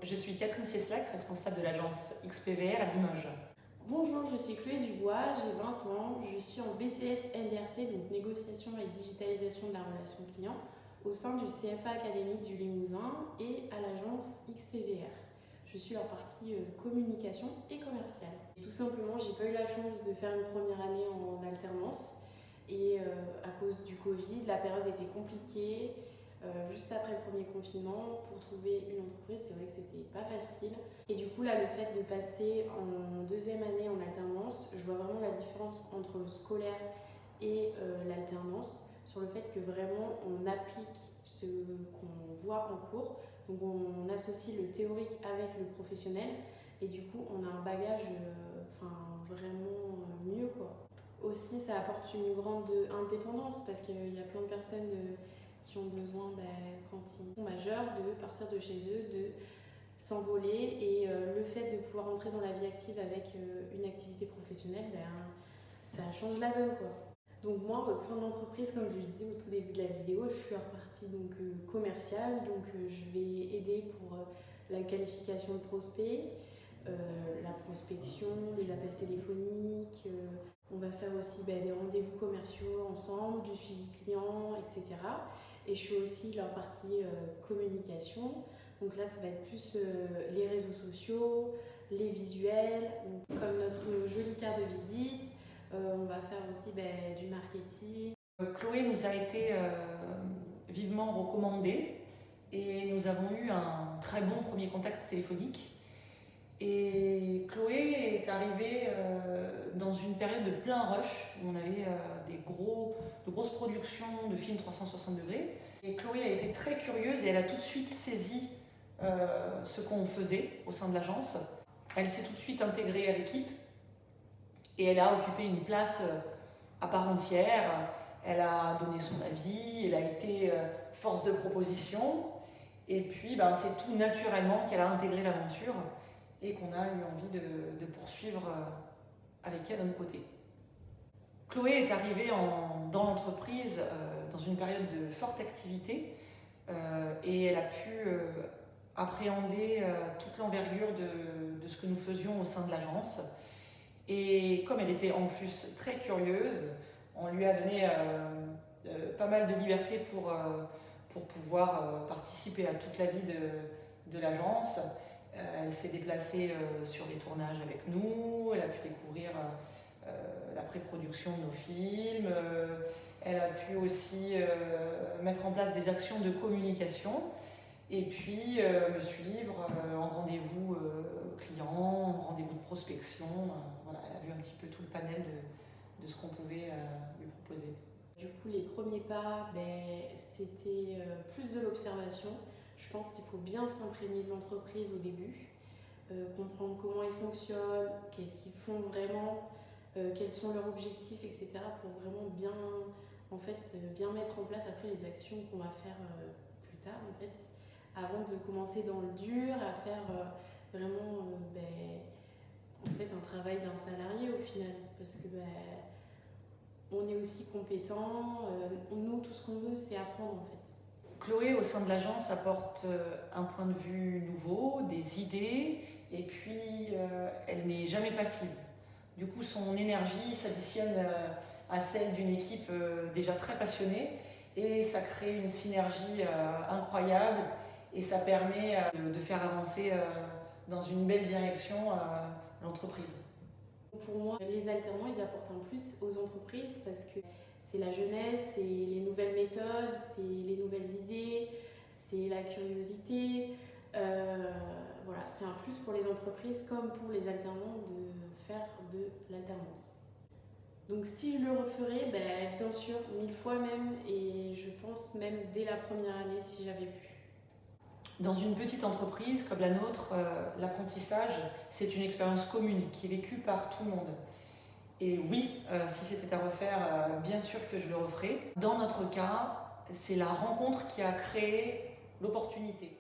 Je suis Catherine Cieslac, responsable de l'agence XPVR à Limoges. Bonjour, je suis Chloé Dubois, j'ai 20 ans, je suis en BTS NDRC, donc négociation et digitalisation de la relation client, au sein du CFA académique du Limousin et à l'agence XPVR. Je suis leur partie communication et commerciale. Tout simplement, j'ai pas eu la chance de faire une première année en alternance et à cause du Covid, la période était compliquée. Juste après le premier confinement, pour trouver une entreprise, c'est vrai que c'était pas facile. Et du coup, là, le fait de passer en deuxième année en alternance, je vois vraiment la différence entre le scolaire et l'alternance, sur le fait que vraiment on applique ce qu'on voit en cours. Donc on associe le théorique avec le professionnel et du coup on a un bagage vraiment mieux quoi. Aussi ça apporte une grande indépendance parce qu'il y a plein de personnes qui ont besoin quand ils sont majeurs de partir de chez eux, de s'envoler et le fait de pouvoir entrer dans la vie active avec une activité professionnelle, ça change la donne quoi. Donc moi, au sein de l'entreprise, comme je le disais au tout début de la vidéo, je suis repartie commerciale, donc je vais aider pour la qualification de prospects, la prospection, les appels téléphoniques, on va faire aussi des rendez-vous commerciaux ensemble, du suivi client, etc. Et je suis aussi leur partie communication, donc là ça va être plus les réseaux sociaux, les visuels, donc, comme notre jolie carte de visite. On va faire aussi du marketing. Chloé nous a été vivement recommandée et nous avons eu un très bon premier contact téléphonique. Et Chloé est arrivée dans une période de plein rush où on avait de grosses productions de films 360 degrés. Et Chloé a été très curieuse et elle a tout de suite saisi ce qu'on faisait au sein de l'agence. Elle s'est tout de suite intégrée à l'équipe et elle a occupé une place à part entière. Elle a donné son avis, elle a été force de proposition. Et puis c'est tout naturellement qu'elle a intégré l'aventure et qu'on a eu envie de poursuivre avec elle d'un côté. Chloé est arrivée dans l'entreprise dans une période de forte activité et elle a pu appréhender toute l'envergure de ce que nous faisions au sein de l'agence. Et comme elle était en plus très curieuse, on lui a donné pas mal de liberté pour pouvoir participer à toute la vie de l'agence. Elle s'est déplacée sur les tournages avec nous, elle a pu découvrir la pré-production de nos films, elle a pu aussi mettre en place des actions de communication et puis me suivre en rendez-vous client, en rendez-vous de prospection. Voilà, elle a vu un petit peu tout le panel de ce qu'on pouvait lui proposer. Du coup, les premiers pas, c'était plus de l'observation. Je pense qu'il faut bien s'imprégner de l'entreprise au début, comprendre comment ils fonctionnent, qu'est-ce qu'ils font vraiment, quels sont leurs objectifs, etc. pour vraiment bien mettre en place après les actions qu'on va faire plus tard, en fait, avant de commencer dans le dur, à faire vraiment un travail d'un salarié au final, parce que on est aussi compétent, nous tout ce qu'on veut c'est apprendre en fait. Chloé au sein de l'agence apporte un point de vue nouveau, des idées et puis elle n'est jamais passive. Du coup son énergie s'additionne à celle d'une équipe déjà très passionnée et ça crée une synergie incroyable et ça permet de faire avancer dans une belle direction l'entreprise. Pour moi, les alternants, ils apportent un plus aux entreprises parce que c'est la jeunesse, c'est les nouvelles méthodes, c'est les nouvelles idées, c'est la curiosité. Voilà, c'est un plus pour les entreprises comme pour les alternants de faire de l'alternance. Donc si je le referais, bien sûr, 1000 fois même, et je pense même dès la première année si j'avais pu. Dans une petite entreprise comme la nôtre, l'apprentissage, c'est une expérience commune qui est vécue par tout le monde. Et oui, si c'était à refaire, bien sûr que je le referais. Dans notre cas, c'est la rencontre qui a créé l'opportunité.